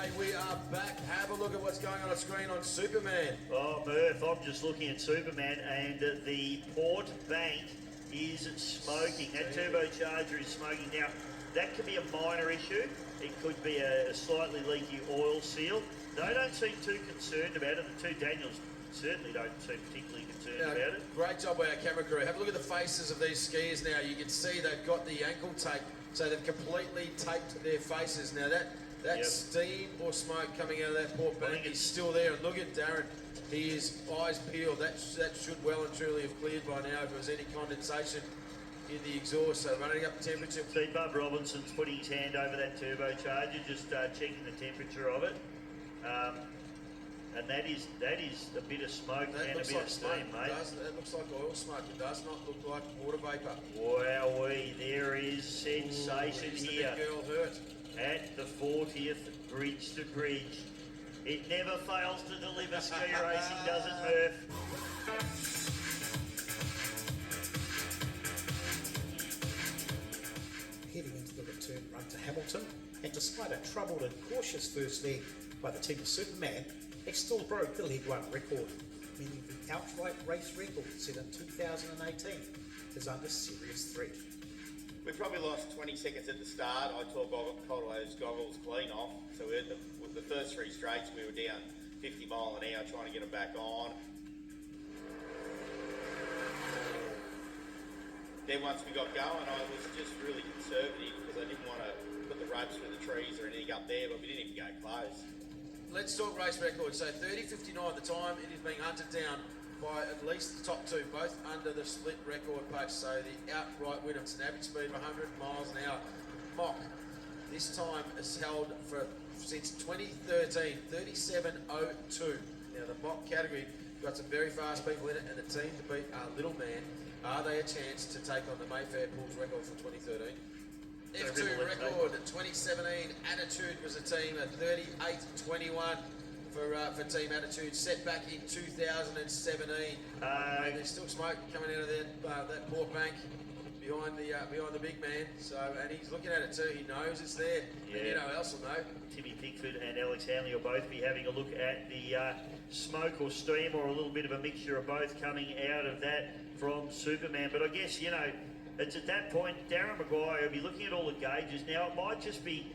Hey, we are back. Have a look at what's going on screen on Superman. Oh, Murph, I'm just looking at Superman, and the port bank is smoking. That turbocharger is smoking. Now, that could be a minor issue. It could be a slightly leaky oil seal. They don't seem too concerned about it. The two Daniels certainly don't seem particularly concerned about it. Great job by our camera crew. Have a look at the faces of these skiers now. You can see they've got the ankle tape, so they've completely taped their faces. Now that steam or smoke coming out of that port bank is still there. And look at Darren. He is eyes peeled. That should well and truly have cleared by now if there was any condensation in the exhaust. So running up temperature. See, Bub Robinson's putting his hand over that turbocharger, just checking the temperature of it. And that is a bit of smoke and a bit of steam, mate. That looks like oil smoke. It does not look like water vapour. Wowee, there is sensation here. The girl hurt. At the 40th bridge to bridge. It never fails to deliver ski racing, does it, Murph? Heading into the return run to Hamilton, and despite a troubled and cautious first leg by the team of Superman, they still broke the Leg 1 record, meaning the outright race record set in 2018 is under serious threat. We probably lost 20 seconds at the start. I tore those goggles clean off. So with the first three straights, we were down 50 mile an hour trying to get them back on. Then once we got going, I was just really conservative because I didn't want to put the ropes through the trees or anything up there, but we didn't even go close. Let's talk race records. So 30.59 at the time. It is being hunted down by at least the top two, both under the split record pace. So the outright winner, it's an average speed of 100 miles an hour. Mock, this time has held for since 2013, 37.02. Now the mock category, got some very fast people in it, and the team to beat our little man. Are they a chance to take on the Mayfair Pools record from 2013? F2 record, 2017, Attitude was a team at 38.21 for Team Attitude, set back in 2017. And there's still smoke coming out of that port bank behind the big man. So, and he's looking at it too. He knows it's there. Yeah. And you know who else will know? Timmy Pickford and Alex Hanley will both be having a look at the smoke or steam, or a little bit of a mixture of both coming out of that from Superman. But I guess, you know, it's at that point, Darren Maguire will be looking at all the gauges. Now, it might just be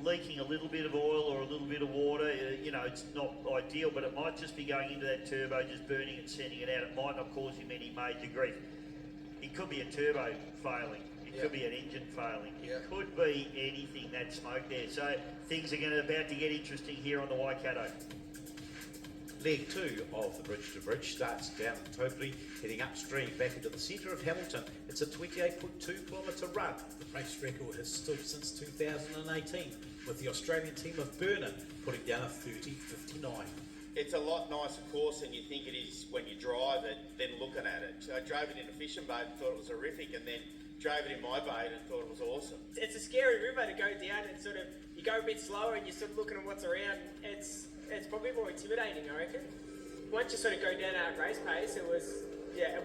leaking a little bit of oil or a little bit of water. You know, it's not ideal, but it might just be going into that turbo, just burning it, sending it out. It might not cause him any major grief. It could be a turbo failing. It could be an engine failing. It could be anything, that smoke there. So things are about to get interesting here on the Waikato. Leg 2 of the bridge to bridge starts down in Topri, heading upstream back into the centre of Hamilton. It's a 28.2 kilometre run. The race record has stood since 2018, with the Australian team of Burnham putting down a 30.59. It's a lot nicer course than you think it is when you drive it, than looking at it. So I drove it in a fishing boat and thought it was horrific, and then drove it in my boat and thought it was awesome. It's a scary river to go down, and sort of you go a bit slower and you're sort of looking at what's around. It's probably more intimidating, I reckon. Once you sort of go down at race pace, it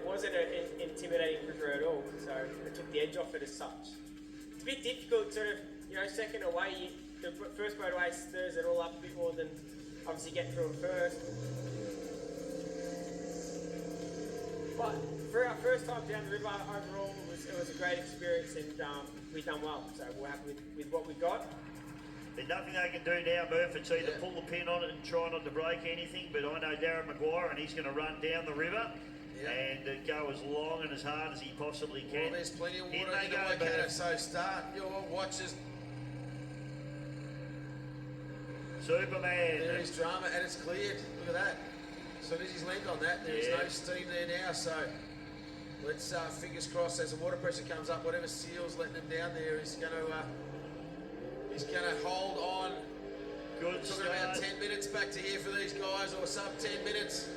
wasn't an intimidating river at all. So it took the edge off it as such. It's a bit difficult, sort of, you know, second away. The first motorway stirs it all up a bit more than obviously get through it first. But for our first time down the river, overall it was a great experience, and we've done well. So we're happy with what we got. There's nothing they can do now, Murph. It's either pull the pin on it and try not to break anything, but I know Darren Maguire, and he's going to run down the river and go as long and as hard as he possibly can. Well, there's plenty of water in the Waikato, so start your watches. Superman. There is drama, and it's cleared. Look at that. As soon as he's landed on that, there is no steam there now, so let's fingers crossed as the water pressure comes up, whatever seal's letting him down there is going to hold on. Good Took start. about 10 minutes back to here for these guys, or sub 10 minutes.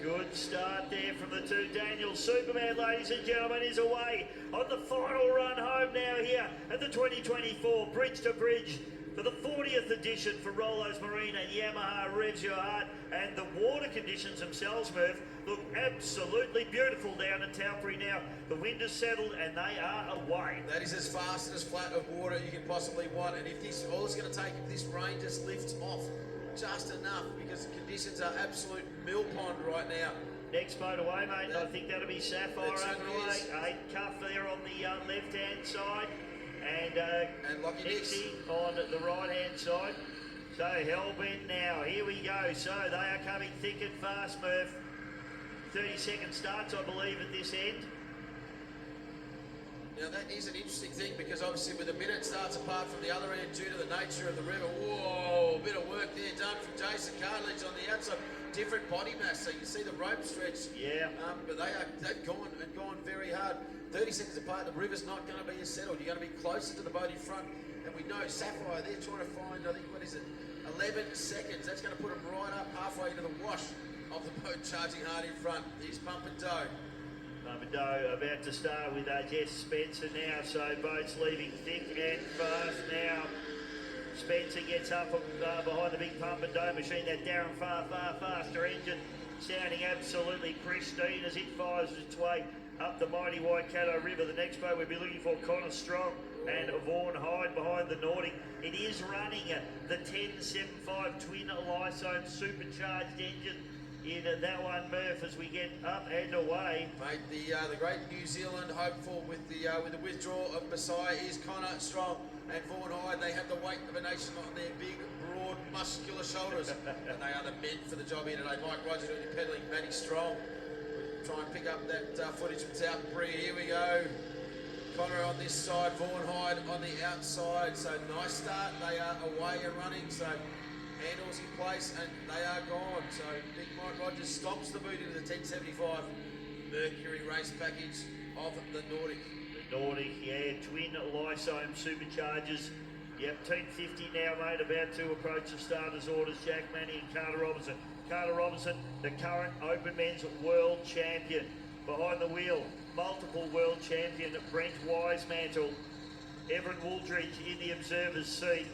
Good start there from the two Daniels. Superman, ladies and gentlemen, is away on the final run home now here at the 2024 Bridge to Bridge for the 40th edition for Rollos Marine and Yamaha Revs Your Heart. And the water conditions themselves, Murph, look absolutely beautiful down at Taupo now. The wind has settled and they are away. That is as fast and as flat of water you can possibly want. And if this, all it's going to take, if this rain just lifts off just enough, because the conditions are absolute mill pond right now. Next boat away, mate. I think that'll be Sapphire It over certainly the way. is. 8 cuff there on the left-hand side. And Lockie Dix Dixie on the right-hand side. So Hellbent now. Here we go. So they are coming thick and fast, Murph. 30-second starts, I believe, at this end. Now that is an interesting thing, because obviously with a minute starts apart from the other end due to the nature of the river. Whoa, a bit of work there done from Jason Cartledge on the outside. Different body mass, so you can see the rope stretch. Yeah. But they've gone very hard. 30 seconds apart, the river's not going to be as settled. You're going to be closer to the boat in front. And we know Sapphire, they're trying to find, I think, what is it, 11 seconds. That's going to put them right up halfway into the wash of the boat, charging hard in front. Here's Pump and Dough. Mado about to start with Jess Spencer now, so boats leaving thick and fast now. Spencer gets up behind the big Pump and Dough machine, that Darren far faster engine sounding absolutely pristine as it fires its way up the mighty Waikato River. The next boat we'll be looking for, Connor Strong and Vaughan Hyde behind the Nordic. It is running the 1075 twin Lysone supercharged engine in that one, Murph, as we get up and away. Mate, the great New Zealand hopeful with the withdrawal of Messiah is Connor Strong and Vaughan Hyde. They have the weight of a nation on their big, broad, muscular shoulders, and they are the men for the job here today. Mike Roger doing the pedalling, Matty Strong. We'll try and pick up that footage from Taupo. Here we go. Connor on this side, Vaughan Hyde on the outside. So nice start. They are away and running. So handles in place and they are gone. So Big Mike Rogers stomps the boot into the 1075 Mercury race package of the Nordic. The Nordic, yeah, twin Lysome superchargers. Yep, Team 50 now, mate, about to approach the starters' orders. Jack Manny and Carter Robinson. Carter Robinson, the current Open Men's World Champion. Behind the wheel, multiple World Champion Brent Wisemantle. Everett Wooldridge in the observer's seat.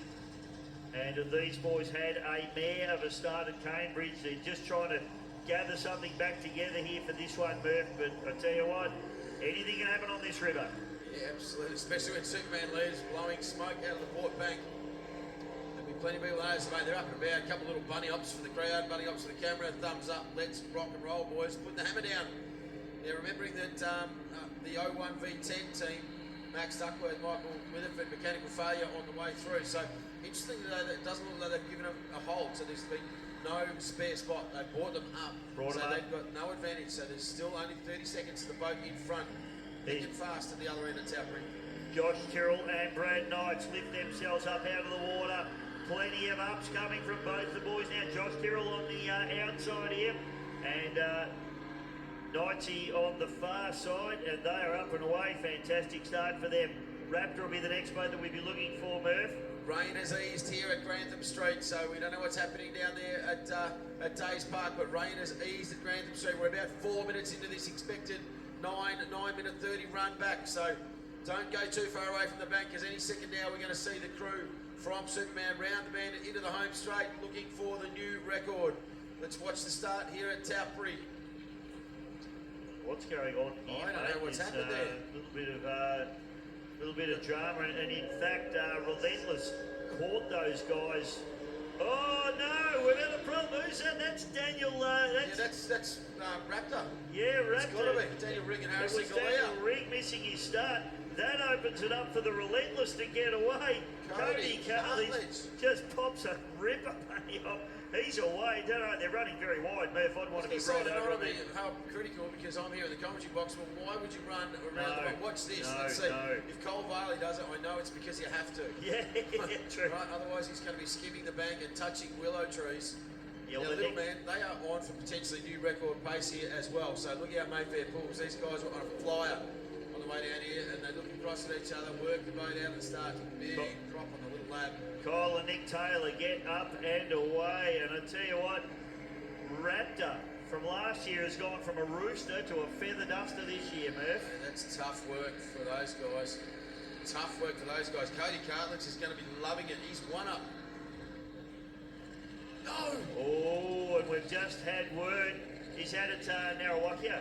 And these boys had a mare of a start at Cambridge. They're just trying to gather something back together here for this one, Murph. But I tell you what, anything can happen on this river. Yeah, absolutely. Especially when Superman leaves, blowing smoke out of the port bank. There'll be plenty of people there. So, mate, they're up and about. A couple of little bunny hops for the crowd, bunny hops for the camera. Thumbs up. Let's rock and roll, boys. Put the hammer down. Yeah, remembering that the 01 V10 team, Max Duckworth, Michael Witherford, mechanical failure on the way through. So interesting though that it doesn't look like they've given them a hold. So there's been no spare spot. They brought them up. They've got no advantage. So there's still only 30 seconds to the boat in front. They get fast at the other end of Taupo. Josh Tyrrell and Brad Knights lift themselves up out of the water. Plenty of ups coming from both the boys now. Josh Tyrrell on the outside here. And Knightsy on the far side, and they are up and away. Fantastic start for them. Raptor will be the next boat that we'll be looking for, Murph. Rain has eased here at Grantham Street, so we don't know what's happening down there at Days Park, but rain has eased at Grantham Street. We're about 4 minutes into this expected 9-minute 30 run back, so don't go too far away from the bank, because any second now we're going to see the crew from Superman round the bend into the home straight, looking for the new record. Let's watch the start here at Taupo. What's going on here? I don't know what's happened there. A little bit of drama, and in fact, Relentless caught those guys. Oh no, we've had a problem. Who's that? That's Daniel. That's Raptor. Yeah, Raptor. It's got to be Daniel Rigg and It Harrison was Daniel Galea. Rigg missing his start. That opens it up for the Relentless to get away. Cody Cartledge just pops a ripper bunny off. He's away. Don't know, they're running very wide. Murph, I'd want to be right over be there. how critical, because I'm here in the commentary box. Well, why would you run around the box? Watch this. No, Let's see. no. If Cole Varley does it, I know it's because you have to. Yeah, true. Right? Otherwise, he's going to be skimming the bank and touching willow trees. Yeah, Now, well, little man, they are on for potentially new record pace here as well. So look out Mayfair Pools. These guys are on a flyer on the way down here, and they look across at each other, work the boat out at the start. Big drop on the little lab. Kyle and Nick Taylor get up and away, and I tell you what, Raptor from last year has gone from a rooster to a feather duster this year, Murph. Yeah, that's tough work for those guys. tough work for those guys. Cody Cartlidge is going to be loving it. He's one up. No! Oh, and we've just had word. He's had it, Narrawakia.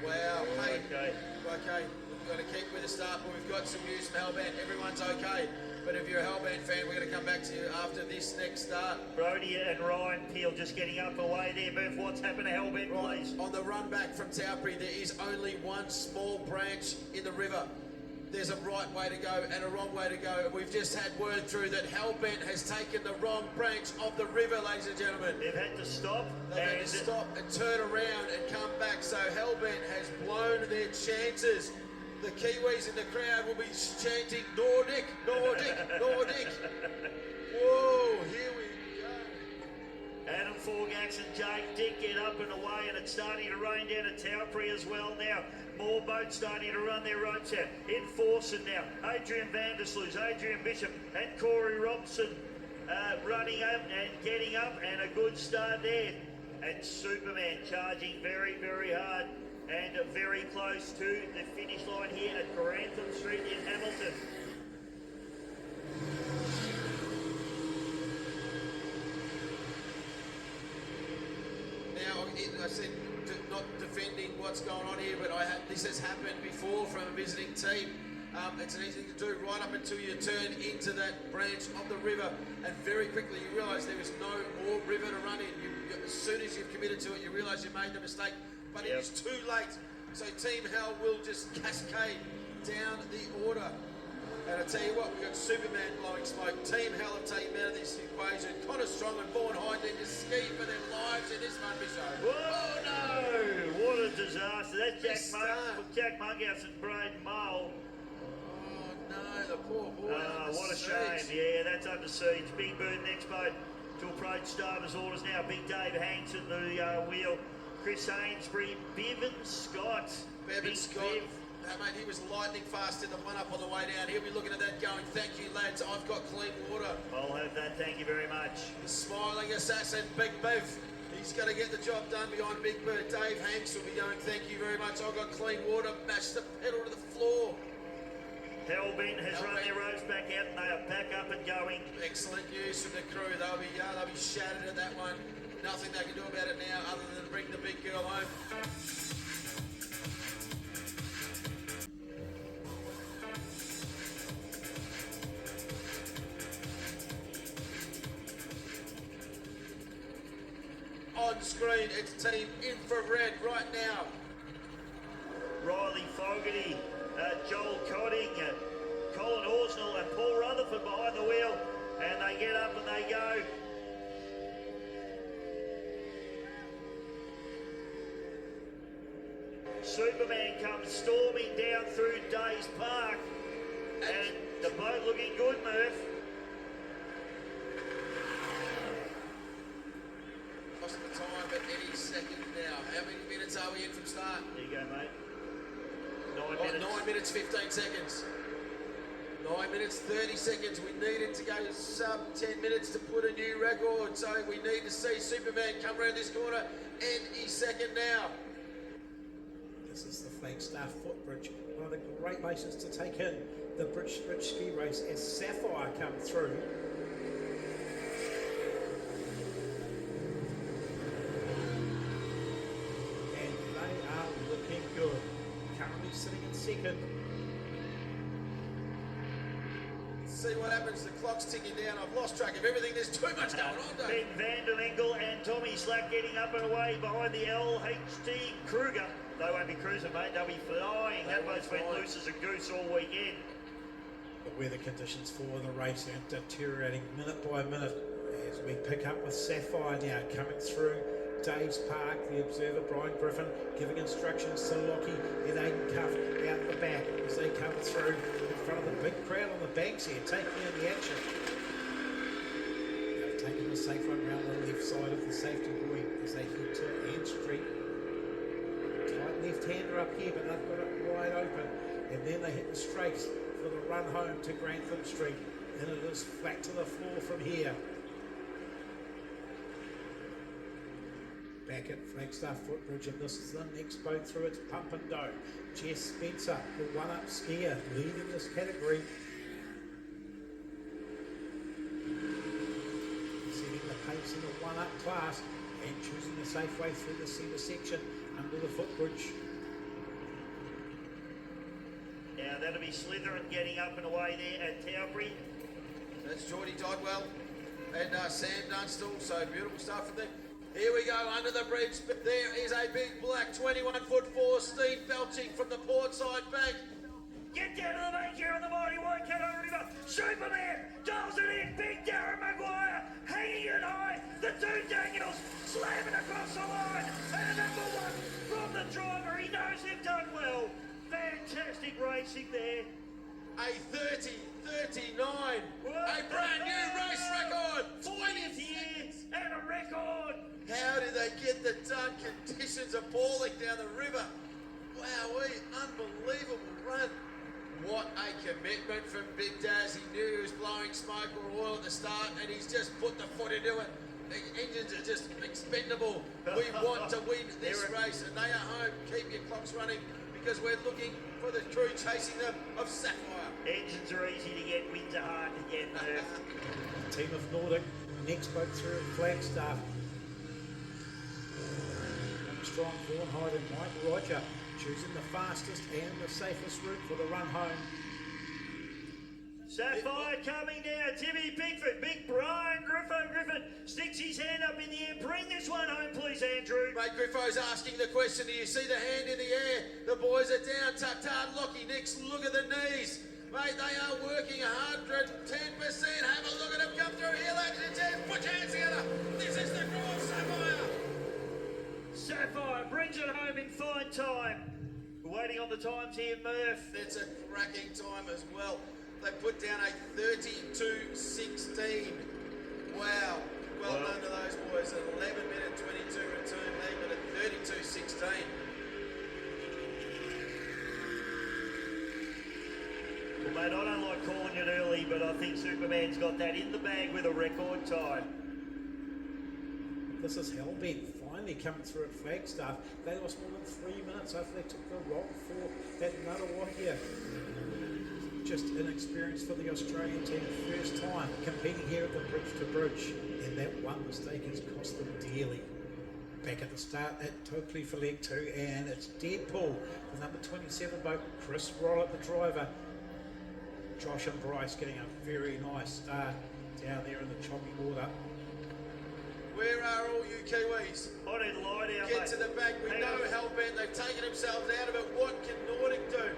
Wow, hey. Okay. Okay, we've got to keep with the start, but we've got some news from Hellbent. Everyone's okay, but if you're a Hellbent fan, we're going to come back to you after this next start. Brody and Ryan Peel just getting up away there. Murph, what's happened to Hellbent, please? On the run back from Taupri, there is only one small branch in the river. There's a right way to go and a wrong way to go. We've just had word through that Hellbent has taken the wrong branch of the river, ladies and gentlemen. They've had to stop. They've had to stop and turn around and come back. So Hellbent has blown their chances. The Kiwis in the crowd will be chanting Nordic, Nordic, Nordic. Whoa, here we go. Adam Forgax and Jake Dick get up and away, and it's starting to rain down at Taupri as well now. More boats starting to run their ropes out. Enforcing now. Adrian Vandersloot, Adrian Bishop and Corey Robson running up and getting up, and a good start there. And Superman charging very, very hard and very close to the finish line here at Grantham Street in Hamilton. Now, I said not defending what's going on here, but this has happened before from a visiting team. It's an easy thing to do right up until you turn into that branch of the river, and very quickly you realise there is no more river to run in. As soon as you've committed to it, you realise you made the mistake, but it is too late. So Team Hell will just cascade down the order. And I tell you what, we've got Superman blowing smoke. Team Hell have taken out of this equation. Connor Strong and Vaughan Hyde need to ski for their lives in this rugby show. Whoa, no! What a disaster. That's Jack Monkhouse and Braden Mull. Oh no, the poor boy. What a shame. Yeah, that's under siege. Big Bird next boat to approach starters orders now. Big Dave Hanks at the wheel. Chris Ainsbury, Bevan Scott. Bevan Scott. Mate, he was lightning fast in the one up on the way down. He'll be looking at that going, thank you lads, I've got clean water. I'll have that, thank you very much. The smiling assassin, Big Bev. He's going to get the job done behind Big Bird. Dave Hanks will be going, thank you very much, I've got clean water. Mash the pedal to the floor. Hellbent has run their ropes back out and they are back up and going. Excellent news from the crew. They'll be shattered at that one. Nothing they can do about it now other than bring the big girl home. On screen, it's Team Infrared right now. Riley Fogarty, Joel Codding, Colin Horsnell and Paul Rutherford behind the wheel, and they get up and they go. Superman comes storming down through Days Park, and the boat looking good, Murph. Lost the time, but any second now. How many minutes are we in from start? There you go, mate. 9 minutes. 9 minutes, 15 seconds. 9 minutes, 30 seconds. We needed to go sub 10 minutes to put a new record. So we need to see Superman come around this corner any second now. This is the Flagstaff footbridge, one of the great races to take in the British ski race as Sapphire come through. And they are looking good. Currently sitting in second. See what happens. The clock's ticking down. I've lost track of everything. There's too much going on, Dave. Ben van der Engel and Tommy Slack getting up and away behind the LHD Kruger. They won't be cruising, mate. They'll be flying. That boat's been loose as a goose all weekend. The weather conditions for the race are deteriorating minute by minute as we pick up with Sapphire now coming through Dave's Park. The observer Brian Griffin giving instructions to Lockie and Aidan Cuff out the back as they come through in front of the big crowd on the banks here, taking in the action. They've taken the safe one round the left side of the safety buoy as they head to Ann Street. Tight left-hander up here, but they've got it wide open. And then they hit the straights for the run home to Grantham Street. And it is flat to the floor from here. Back at Flagstaff Footbridge, and this is the next boat through. It's Pump and Do. Jess Spencer, the one-up skier, leading this category. Setting the pace in the one-up class and choosing the safe way through the centre section under the footbridge. Now that'll be Slytherin getting up and away there at Towbury. That's Geordie Dodwell and Sam Dunstall. So beautiful stuff from them. Here we go under the bridge. There is a big black 21'4" Steve belching from the port side bank. Get down to the bank here on the mighty Waikato River. Superman dials it in. Big Darren Maguire hanging it high. The two Daniels slamming across the line. And number one from the driver. He knows they've done well. Fantastic racing there. A 30:39. A brand new race record. 40th year and a record. How did they get the done? Conditions appalling down the river. Wowee, unbelievable run. What a commitment from Big Daz. He knew he was blowing smoke or oil at the start, and he's just put the foot into it. The engines are just expendable. We want to win this race, and they are home. Keep your clocks running, because we're looking for the crew chasing them of Sapphire. Engines are easy to get, wins are hard to get, Murph. Team of Nordic, next boat through at Flagstaff. Strong Vaughan and Mike Roger choosing the fastest and the safest route for the run home. Sapphire coming down. Timmy Pickford. Big Brian Griffin sticks his hand up in the air. Bring this one home, please, Andrew. Mate, Griffo's asking the question. Do you see the hand in the air? The boys are down. Tucked Lockie Nix. Look at the knees. Mate, they are working 110%. Have a look at them come through here, ladies and gents. Put your hands together. This is the crew of Sapphire. Sapphire brings it home in fine time. We're waiting on the times here, Murph. It's a cracking time as well. They put down a 32:16. Wow. Well done to those boys. An 11-minute 22 return lead, but a 32:16. Well, mate, I don't like calling it early, but I think Superman's got that in the bag with a record time. This is Hellbent finally coming through at Flagstaff. They lost more than 3 minutes after they took the roll for that Ngaruawahia. Just inexperience for the Australian team. First time competing here at the bridge to bridge. And that one mistake has cost them dearly. Back at the start, that totally for leg two. And it's Deadpool, the number 27 boat. Chris Rollett, the driver. Josh and Bryce getting a very nice start down there in the choppy water. Where are all you Kiwis? I didn't lie down, Get mate. to the back. We Hang know on. Hellbent. They've taken themselves out of it. What can Nordic do?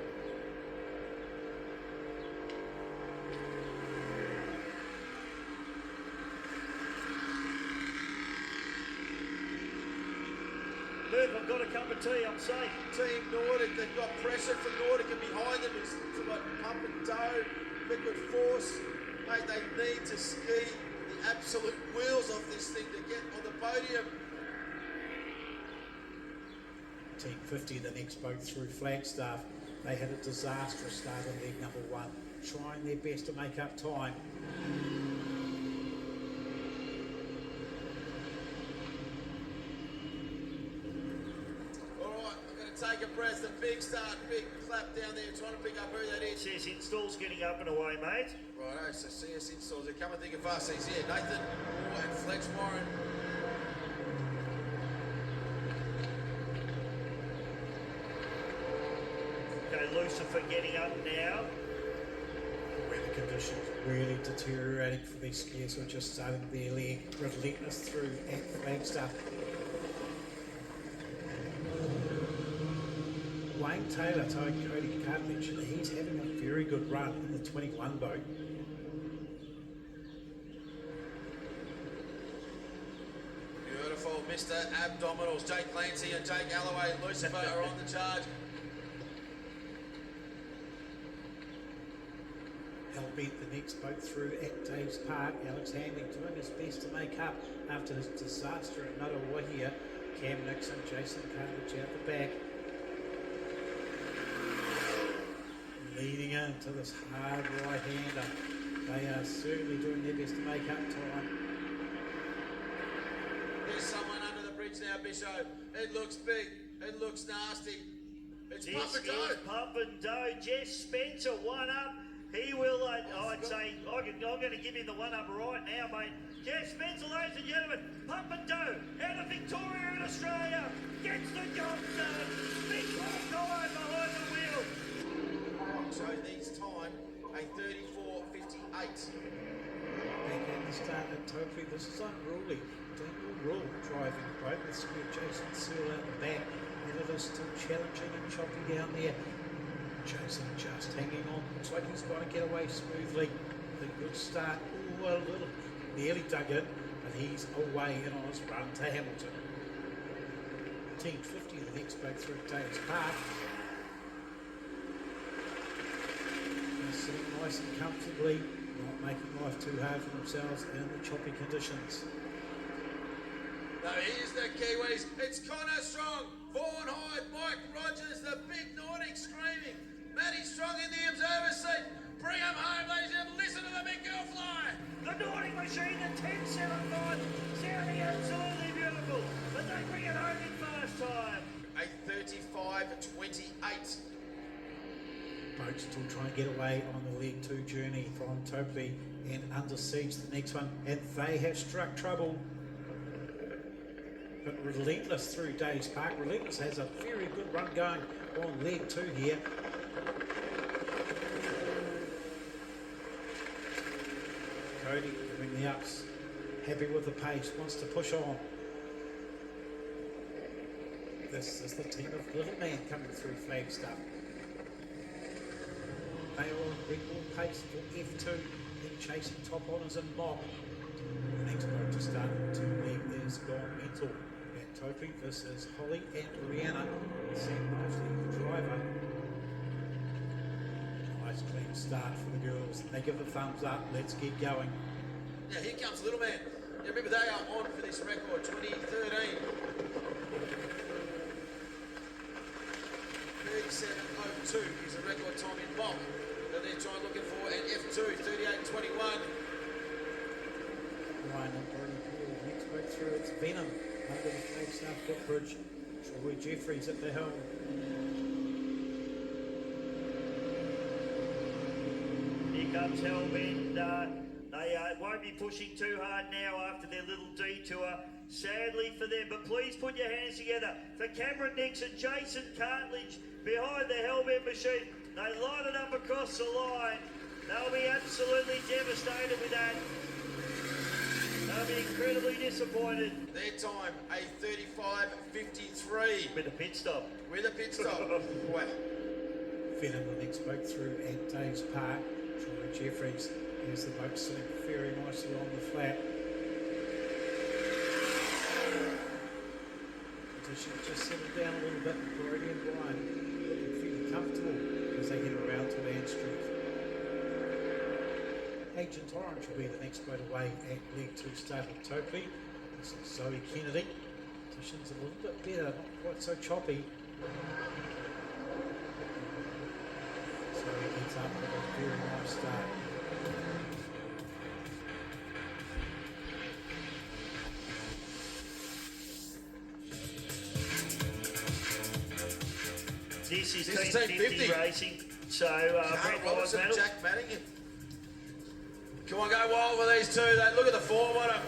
Murph, I've got a cup of tea, I'm safe. Team Nordic, they've got pressure from Nordic, and behind them is like Pump and Do, Liquid Force. Mate, they need to ski the absolute wheels off this thing to get on the podium. Team 50, the next boat through Flagstaff. They had a disastrous start in leg number one, trying their best to make up time. All right, I'm going to take a breath. A big start, big clap down there, trying to pick up who that is. CS Install's getting up and away, mate. Righto, so CS Installs, they come and think of us. He's here, Nathan Moore and Fletch Warren. Okay, Lucifer getting up now. Weather conditions really deteriorating for these skiers who are just starting their leg relentless through at Flagstaff. Wayne Taylor told Cody Cartledge that he's having a very good run in the 21 boat. Beautiful, Mr. Abdominals. Jake Clancy and Jake Alloway and Lucifer are on the charge. Hellbent, the next boat through at Dave's Park. Alex Handling doing his best to make up after his disaster at Ngaruawahia. Cam Nixon, Jason Cartledge out the back. Leading into this hard right-hander. They are certainly doing their best to make up time. There's someone under the bridge bridge now, Bisho. It looks big. It looks nasty. It's This Papa is Doe. Pump and Doe. Jeff Spencer, one up. He will, I'd say, I'm going to give him the one up right now, mate. Jeff Spencer, ladies and gentlemen, Pump and Doe out of Victoria in Australia. Gets the job done. Big clock time behind the wheel. So needs time, a 34.58. Back at the start at Topri, this is unruly. Daniel Rule driving the boat with Jason Searle out the back, and it is still challenging and choppy down there. Jason just hanging on, looks like he's going to get away smoothly. A good start, a little nearly dug in, but he's away and on his run to Hamilton. 10.50 the next boat through Dave's Park. They're sitting nice and comfortably, not making life too hard for themselves in the choppy conditions. Now here's the Kiwis. It's Connor Strong, Vaughan Hyde, Mike Rogers, the big Nordic screaming. Matty Strong in the observer seat. Bring him home, ladies and gentlemen. Listen to the big girl fly. The Nordic machine, the 10.75, sounding absolutely beautiful, but they bring it home in fast time. A 35.28. Boats still trying to get away on the Leg 2 journey from Topli and Under Siege, the next one, and they have struck trouble. But Relentless through Dave's Park. Relentless has a very good run going on Leg 2 here. Cody doing the ups, happy with the pace, wants to push on. This is the team of Little Man coming through Flagstaff. They are on record pace for F2 and chasing top honours and mob. The next boat to start to leave is Gone Mental. At Topri, this is Holly and Rihanna. Sam Mosley, the driver. Nice clean start for the girls. They give the thumbs up. Let's get going. Now here comes Little Man. You remember they are on for this record, 2013. 37.02 is a record time in mock that they're trying looking for, and F2, 38.21. Ryan and Brody Paul, next boat through, it's Venom under the Flagstaff footbridge. Troy Jeffries at the helm. Here comes Hellbend. They won't be pushing too hard now after their little detour. Sadly for them, but please put your hands together for Cameron Nix and Jason Cartledge behind the Hellbend machine. They line it up across the line. They'll be absolutely devastated with that. They'll be incredibly disappointed. Their time, a 35.53. With a pit stop. With a pit stop. Wow. Venom the next boat through at Dave's Park. Troy Jeffries has the boat sitting very nicely on the flat. Conditions just settled down a little bit. Brody and Ryan looking fairly comfortable as they get around to Land Street. Agent Orange will be the next boat away at Leg 2 start at Topli. This is Zoe Kennedy. Conditions a little bit better, not quite so choppy. Zoe gets up with a very nice start. This is This is Team Team 50 50 racing. So, Carl Brett Robertson, Wiseman. Jack Madigan. Come on, go wild with these two. They look at the form on them.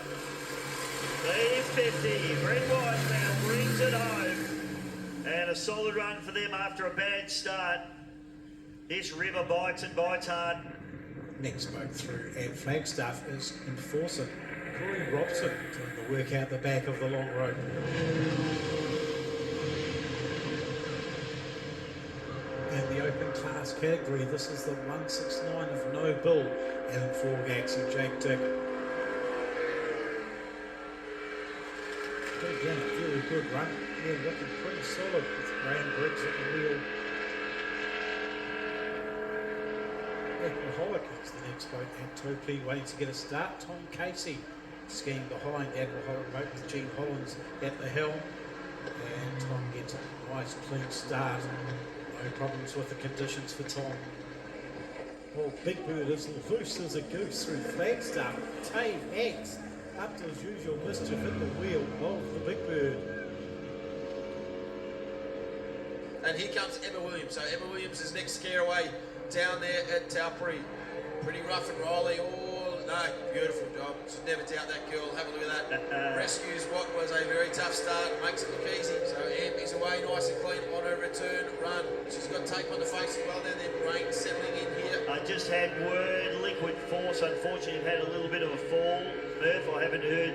Team 50. Brett Wiseman brings it home. And a solid run for them after a bad start. This river bites and bites hard. Next boat through at Flagstaff is Enforcer. Corey Robson doing the work out the back of the long rope. In the open class category, this is the 169 of No Bill, Alan Forgax and Jake Dick. Again, a very good run. Yeah, looking pretty solid with Graham Briggs at the wheel. Alcoholic is the next boat at Topli, waiting to get a start. Tom Casey skiing behind the Alcoholic boat with Gene Hollins at the helm. And Tom gets a nice clean start. No problems with the conditions for Tom. Well, Big Bird is loose as a goose through Flagstaff. Tave X up to his usual mischief at the wheel of the Big Bird. And here comes Emma Williams. So Emma Williams is next scare away down there at Taupo. Pretty rough and rolly. Oh, no, beautiful job. Should never doubt that girl. Have a look at that. Rescues what was a very tough start. Makes it look easy. So Em is away nice and clean on her return run. She's got tape on the face as well down there. Brain settling in here. I just had word Liquid Force. Unfortunately, had a little bit of a fall. Murph, I haven't heard.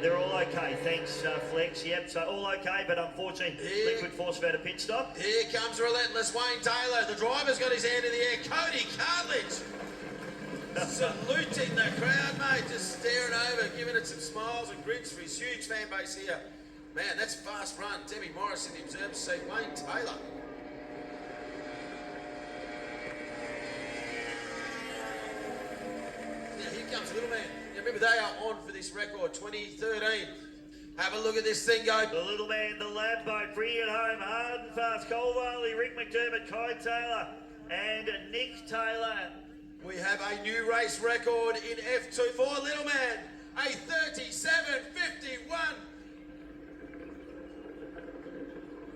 They're all okay, thanks Flex. Yep, so all okay, but unfortunately Liquid Force have had a pit stop. Here comes relentless Wayne Taylor. The driver's got his hand in the air. Cody Cartledge saluting the crowd, mate. Just staring over, giving it some smiles and grins for his huge fan base here. Man, that's a fast run. Debbie Morris in the observer seat. Wayne Taylor. Now here comes Little Man. Remember, they are on for this record, 2013. Have a look at this thing go. The Little Man, the lab boat, bringing it home, hard and fast. Cole Riley, Rick McDermott, Kai Taylor, and Nick Taylor. We have a new race record in F2 for Little Man, a 37.51.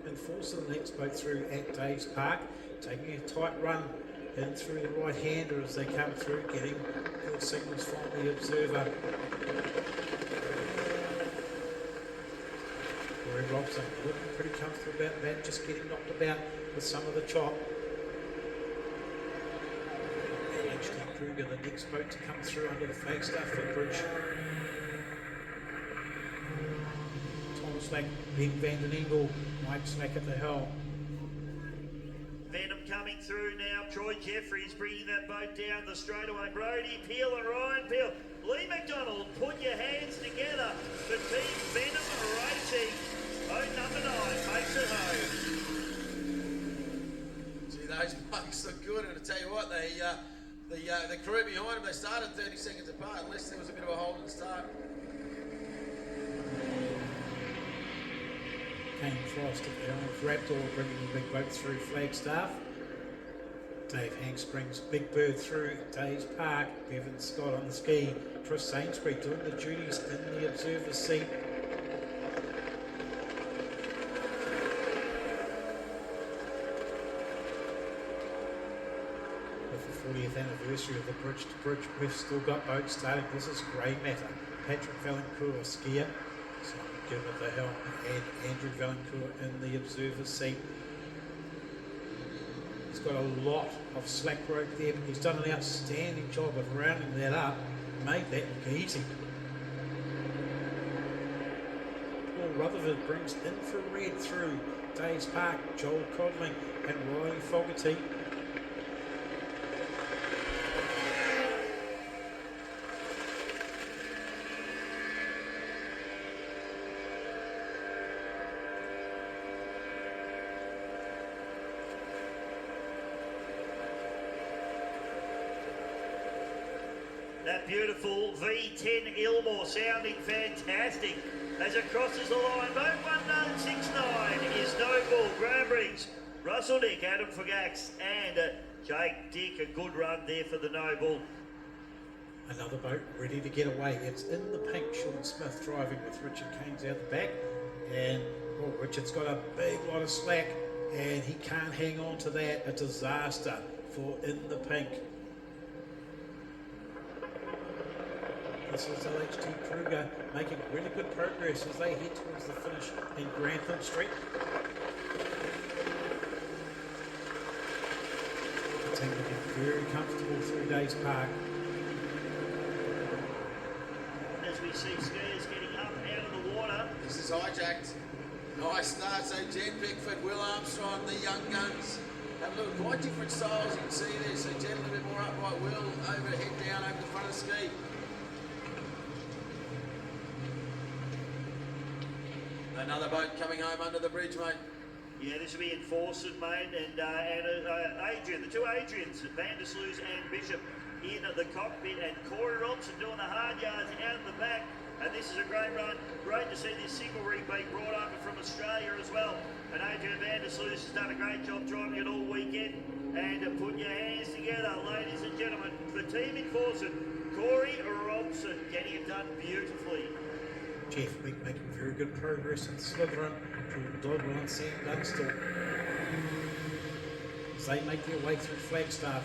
And forcing the next boat through at Dave's Park, taking a tight run in through the right-hander as they come through, getting good signals from the observer. Rory Robson looking pretty comfortable about that, just getting knocked about with some of the chop. HT Kruger, the next boat to come through under the Flagstaff footbridge. Tom Slack, Ben Van den Engel, Mike Slack at the helm. Venom coming through now. Troy Jeffries bringing that boat down the straightaway. Brody Peel and Ryan Peel. Lee McDonald, put your hands together for Team Venom Racing. Boat number 9 makes it home. Gee, those bucks look good, and I tell you what, the crew behind them, they started 30 seconds apart, unless there was a bit of a hold and start. Kane Frost at the helm. Raptor bringing the big boat through Flagstaff. Dave Hanks brings Big Bird through Dave's Park. Bevan Scott on the ski. Chris Sainsbury doing the duties in the observer's seat. With the 40th anniversary of the Bridge to Bridge, we've still got boats starting. This is Grey Matter. Patrick Valancourt, a skier. Simon Gibb at the helm and Andrew Valancourt in the observer's seat. He's got a lot of slack rope there, but he's done an outstanding job of rounding that up, made that look easy. Paul Rutherford brings infrared through Dave's Park, Joel Codling and Riley Fogarty. That beautiful V10 Ilmore sounding fantastic as it crosses the line. Boat 1969 is Noble, Graham Briggs, Russell Dick, Adam Fagax and Jake Dick. A good run there for the Noble. Another boat ready to get away. It's in the pink. Sean Smith driving with Richard Keynes out the back. And Richard's got a big lot of slack and he can't hang on to that. A disaster for in the pink. This is LHT Kruger making really good progress as they head towards the finish in Grantham Street. The team looking very comfortable through Dave's Park. As we see skiers getting up out of the water. This is hijacked. Nice start. So Jen Pickford, Will Armstrong, the young guns. Have a look, quite different styles you can see there. So Jen a little bit more upright, Will over, head down over the front of the ski. Another boat coming home under the bridge, mate. Yeah, this will be Enforced, mate, and Adrian, the two Adrians, Van der Sloot and Bishop in the cockpit, and Corey Robson doing the hard yards out in the back. And this is a great run. Great to see this single rig being brought over from Australia as well. And Adrian Van der Sloot has done a great job driving it all weekend. And put your hands together, ladies and gentlemen, for Team Enforced, Corey Robson getting it done beautifully. Jeff Wick making very good progress in Slytherin. Jordan Dodwell and Sam Dunstall as they make their way through Flagstaff.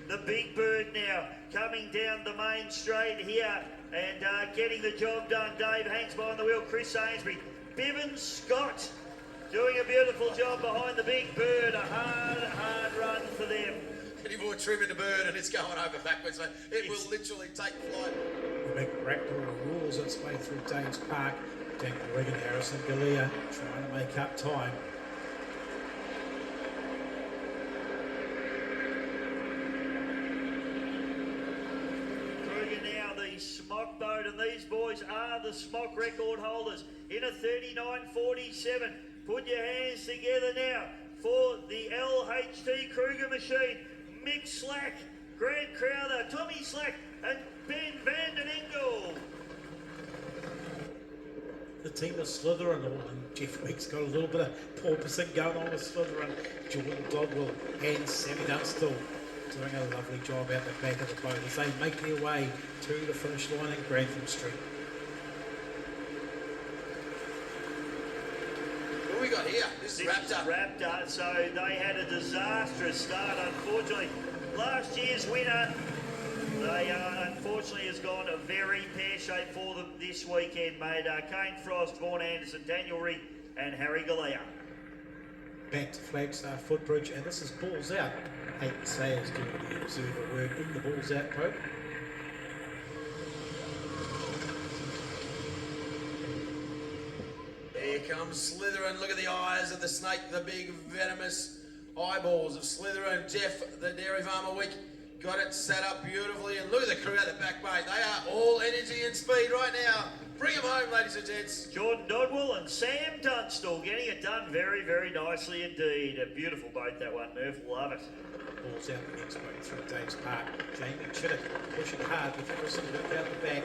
The Big Bird now coming down the main straight here and getting the job done. Dave Hanks behind the wheel, Chris Sainsbury. Bevan Scott doing a beautiful job behind the Big Bird. A hard run for them. Any more trim in the bird and it's going over backwards. So it will literally take flight. The big Raptor rules its way through Danes Park. Daniel Regan, Harrison Galea trying to make up time. Kruger now the Smock boat, and these boys are the Smock record holders in a 39.47. Put your hands together now for the LHT Kruger machine. Mick Slack, Grant Crowther, Tommy Slack and Ben Vanden Engel. The team of Slytherin, and Jeff Wick's got a little bit of porpoising going on with Slytherin. Jordan Dodwell and Sammy Dunstall doing a lovely job out the back of the boat as they make their way to the finish line in Grantham Street. What have we got here? This is wrapped up. Wrapped up, so they had a disastrous start, unfortunately. Last year's winner, they unfortunately has gone a very pear-shaped for them this weekend, mate. Kane Frost, Vaughan Anderson, Daniel Reed and Harry Galea. Back to Flagstaff Footbridge, and this is balls out. Hayden Sayers doing the observer work in the balls out boat. Here comes Slytherin. Look at the eyes of the snake, the big venomous eyeballs of Slytherin. Jeff, the Dairy Farmer Week, got it set up beautifully. And look at the crew at the back, mate. They are all energy and speed right now. Bring them home, ladies and gents. Jordan Dodwell and Sam Dunstall getting it done very, very nicely indeed. A beautiful boat, that one, Murph. Love it. Balls out the next boat through Danes Park. Jamie Chittick pushing hard with Harrison Wick out the back.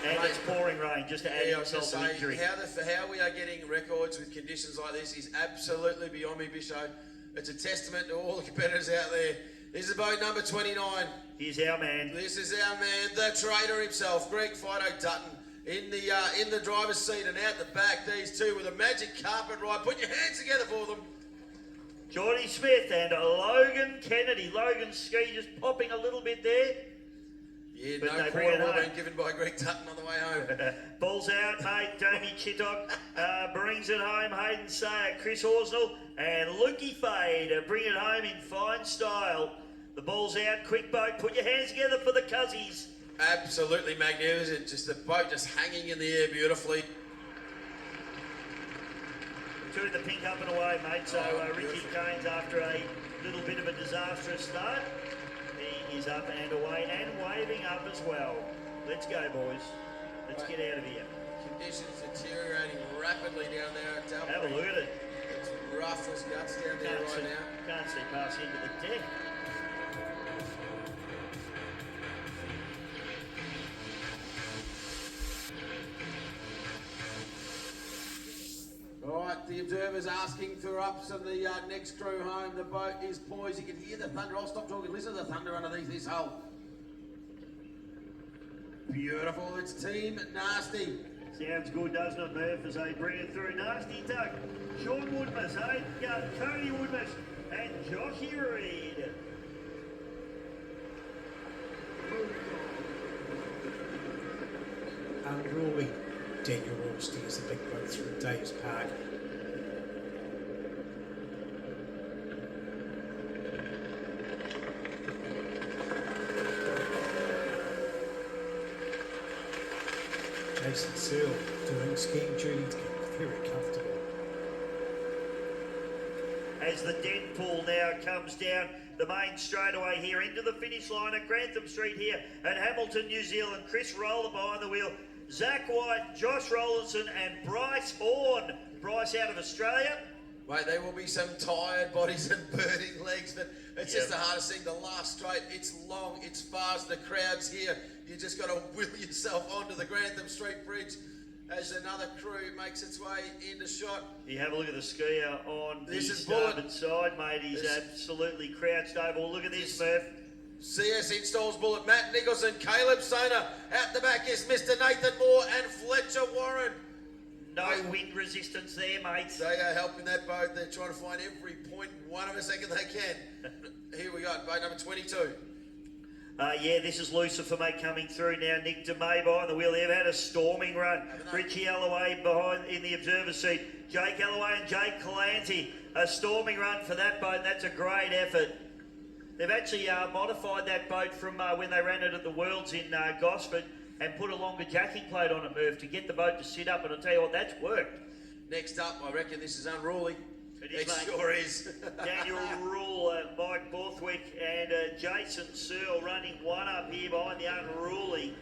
And it's pouring rain, just to add Yeah, I was going to insult to say, injury. how we are getting records with conditions like this is absolutely beyond me, Bisho. It's a testament to all the competitors out there. This is boat number 29. Here's our man. This is our man, the trader himself, Greg Fido Dutton, in the driver's seat, and out the back, these two with a magic carpet ride. Put your hands together for them. Geordie Smith and Logan Kennedy. Logan's ski just popping a little bit there. Yeah, But no they bring quarter it will have home. been given by Greg Dutton on the way home. Balls out, mate. Jamie Chittock brings it home. Hayden Sayer, Chris Horsnell, and Lukey Fade bring it home in fine style. The ball's out. Quick boat. Put your hands together for the Cuzzies. Absolutely magnificent. Just the boat just hanging in the air beautifully. Two in the pink up and away, mate. So Ricky beautiful. Kane's after a little bit of a disastrous start. He is up and away and waving up as well. Let's go, boys. Let's get out of here. Conditions deteriorating rapidly down there at Dalbury. Have a look at it. It's rough as guts down there right now. Can't see past the end of the deck. All right, the observer's asking for ups and the next crew home. The boat is poised. You can hear the thunder. I'll stop talking. Listen to the thunder underneath this hull. Beautiful. It's Team Nasty. Sounds good, doesn't it, Murph, as they bring it through. Nasty Tuck, Sean Woodmas, Tony Woodmas, and Joshy Reed. Unruly. Daniel Raw steers the big boat through Dave's Park. Jason Searle doing skiing duty to get very comfortable. As the Deadpool now comes down the main straightaway here into the finish line at Grantham Street here at Hamilton, New Zealand. Chris Roller behind the wheel. Zach White, Josh Rollinson and Bryce Horn. Bryce out of Australia. Mate, there will be some tired bodies and burning legs, but it's just the hardest thing. The last straight, it's long, it's fast, the crowd's here. You just got to will yourself onto the Grantham Street Bridge. as another crew makes its way into shot. You have a look at the skier on This the is Bullet. starboard side, mate. He's This- absolutely crouched over. Look at this, Murph. CS installs Bullet, Matt Nicholson, Caleb Sona. Out the back is Mr. Nathan Moore and Fletcher Warren. No wind resistance there, mate. They are helping that boat. They're trying to find every 0.1 of a second they can. Here we go, boat number 22. Yeah, this is Lucifer, mate, coming through now. Nick DeMay behind the wheel. They've had a storming run. Richie Alloway behind in the observer seat. Jake Alloway and Jake Calanti. A storming run for that boat, and that's a great effort. They've actually modified that boat from when they ran it at the Worlds in Gosford and put a longer jacking plate on it, Murph, to get the boat to sit up. And I'll tell you what, that's worked. Next up, I reckon this is Unruly. It is, It mate. sure is. Daniel Rule, Mike Borthwick and Jason Searle running one up here behind the Unruly.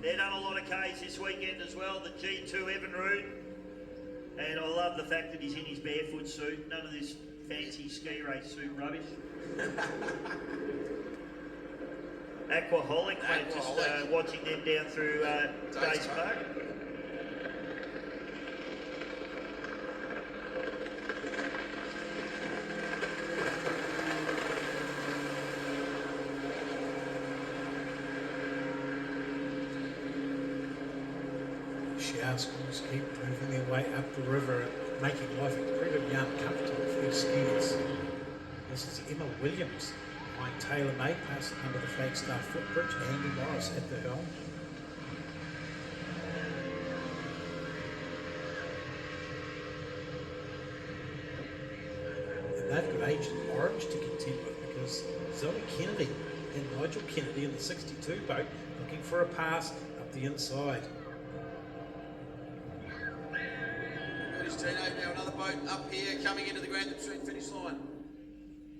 They've done a lot of Ks this weekend as well. The G2 Evan Root. And I love the fact that he's in his barefoot suit. None of this fancy ski race suit rubbish. Aquaholic, mate, just Aquaholic. watching them down through Days Park. Schools keep moving their way up the river, making life incredibly uncomfortable for these skiers. This is Emma Williams behind Taylor May, passing under the Flagstaff footbridge, and Andy Morris at the helm. And they've got Agent Orange to contend with because Zoe Kennedy and Nigel Kennedy in the 62 boat looking for a pass up the inside. There's Tino now, another boat up here coming into the Grantham Street finish line.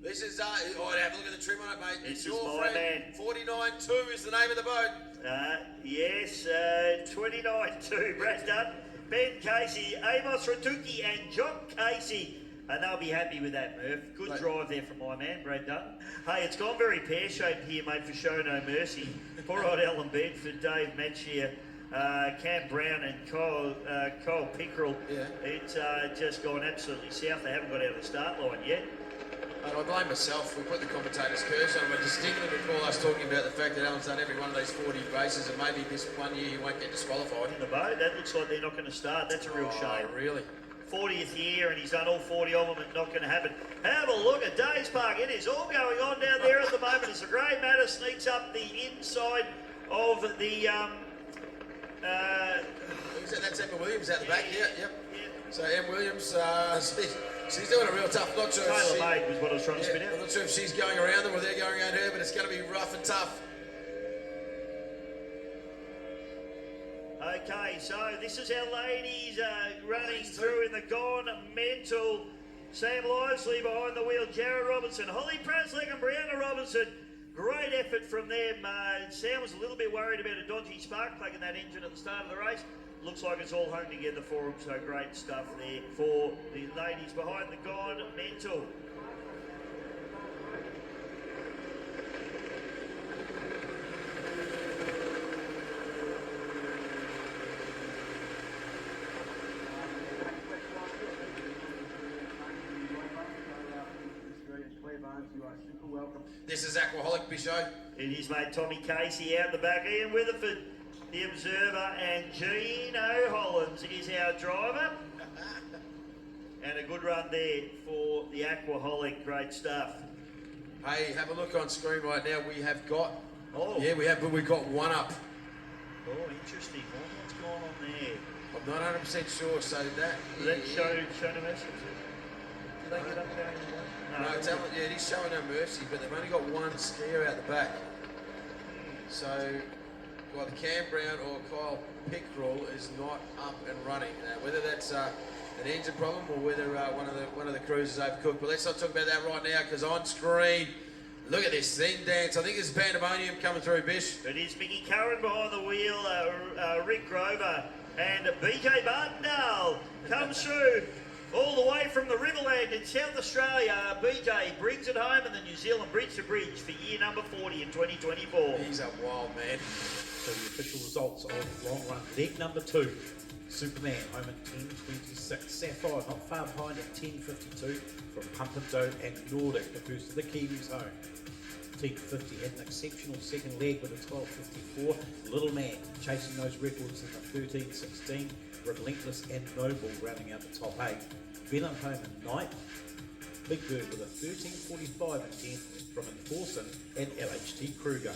This is, have a look at the trim on it, mate. This It's is your my friend. man. 49-2 is the name of the boat. Yes, 29-2, Brad Dunn, Ben Casey, Amos Ratuki and John Casey. And they'll be happy with that, Murph. Good drive there from my man, Brad Dunn. Hey, it's gone very pear-shaped here, mate, for Show No Mercy. Poor old Alan Bedford, Dave Metchier, Cam Brown and Kyle Pickerel. Yeah. It's just gone absolutely south. They haven't got out of the start line yet. And I blame myself. We put the commentator's curse on him. I distinctly recall us talking about the fact that Alan's done every one of those 40 races, and maybe this one year he won't get disqualified. In the boat, that looks like they're not going to start. That's a real shame. Really? 40th year, and he's done all 40 of them, and not going to happen. Have a look at Days Park. It is all going on down there at the moment as the Grey Matter sneaks up the inside of the... That's Emma Williams out the back. Yep. yeah. So Em Williams, she's doing a real tough. Not sure. if she- Tailor-made was what I was trying to spit I'm out. not sure if she's going around them or they're going around her, but it's going to be rough and tough. Okay, so this is our ladies running through in the Gone Mental. Sam Livesley behind the wheel, Jared Robinson, Holly Praslick and Brianna Robinson. Great effort from them. Sam was a little bit worried about a dodgy spark plug in that engine at the start of the race. Looks like it's all hung together for them, so great stuff there for the ladies behind the Gone Mental. This is Aquaholic Bisho. It is mate Tommy Casey out the back. Ian Witherford, the observer, and Gino Hollins is our driver. And a good run there for the Aquaholic. Great stuff. Hey, have a look on screen right now. We have got. Oh. Yeah, we have, but we've got one up. Oh, interesting. What's going on there? I'm not 100% sure. So that. Does that show no mercy? Did they get up there? No, it's Alan, yeah, it is showing no mercy, but they've only got one skier out the back. So, either Cam Brown or Kyle Pickerel is not up and running. Now, whether that's an engine problem or whether one of the crews is overcooked, but let's not talk about that right now because on screen, look at this thing dance. I think there's pandemonium coming through, Bish. It is Mickey Curran behind the wheel, Rick Grover, and BJ Bartendale comes through. All the way from the Riverland in South Australia, BJ brings it home in the New Zealand Bridge to Bridge for year number 40 in 2024. He's a wild man. So the official results of long run leg number 2. Superman home at 10.26. Sapphire not far behind at 10.52 from Pump and Doe and Nordic, the first of the Kiwis home. Team 50 had an exceptional second leg with a 12.54. Little Man chasing those records in the 13.16. Relentless and Noble rounding out the top 8. Venom home at 9th. Big Bird with a 13.45 and 10th from Enforcin and LHT Kruger.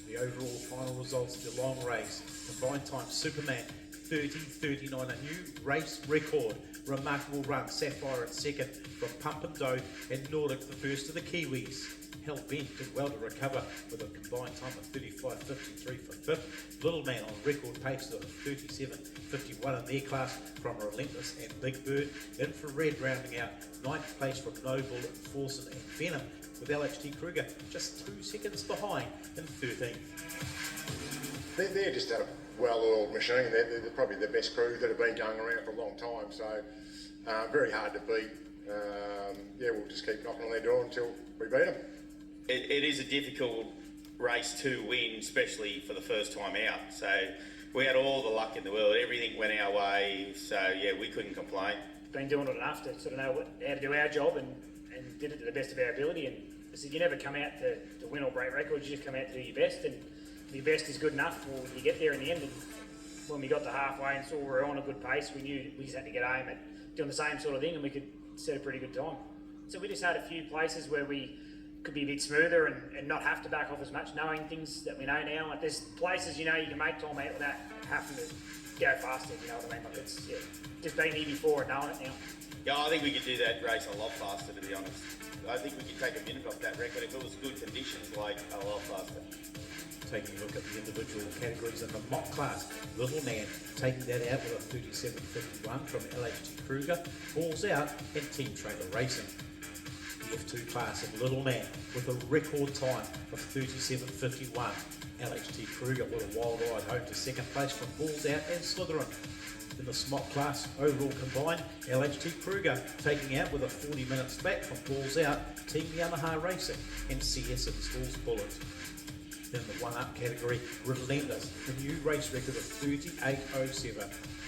The overall final results of the long race. Combined time Superman 30.39, a new race record. Remarkable run. Sapphire at second from Pump and Doe and Nordic, the first of the Kiwis. Hell Bent did well to recover with a combined time of 35.53 for fifth. Little Man on record pace of 37.51 in their class from Relentless and Big Bird. Infrared rounding out 9th place from Noble, Enforcin and Venom, with LHT Kruger just 2 seconds behind in 13th. They're just a well-oiled machine. They're probably the best crew that have been going around for a long time, so very hard to beat. Yeah, we'll just keep knocking on their door until we beat them. It is a difficult race to win, especially for the first time out. So we had all the luck in the world. Everything went our way. So yeah, we couldn't complain. Been doing it enough to sort of know how to do our job and did it to the best of our ability. And I said, you never come out to win or break records. You just come out to do your best, and your best is good enough for you get there in the end. And when we got to halfway and saw we were on a good pace, we knew we just had to get home at doing the same sort of thing, and we could set a pretty good time. So we just had a few places where we could be a bit smoother and not have to back off as much, knowing things that we know now. Like there's places, you know, you can make time out without having to go faster, you know what I mean? Like it's just been here before and knowing it now. Yeah, I think we could do that race a lot faster, to be honest. I think we could take a minute off that record if it was good conditions, like a lot faster. Taking a look at the individual categories in the mock class. Little Man taking that out with a 37.51 from LHT Kruger. Balls out and Team Trailer Racing. The F2 class of Little Man with a record time of 37.51. LHT Kruger with a wild ride home to second place from Balls Out and Slytherin. In the Smock class, overall combined, LHT Kruger taking out with a 40 minutes back from Balls Out, Team Yamaha Racing and CS installs Bullet. In the one-up category, Relentless, a new race record of 38.07.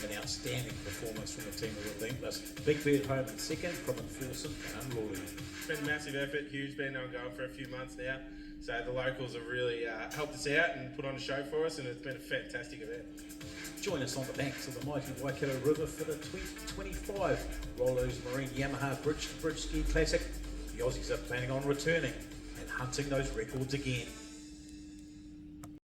An outstanding performance from the team of Relentless. Big Bird home in second from Enforcin and Unruly. It's been a massive effort, huge, been ongoing for a few months now. So the locals have really helped us out and put on a show for us, and it's been a fantastic event. Join us on the banks of the mighty Waikato River for the 2025 Rollos Marine Yamaha Bridge to Bridge Ski Classic. The Aussies are planning on returning and hunting those records again.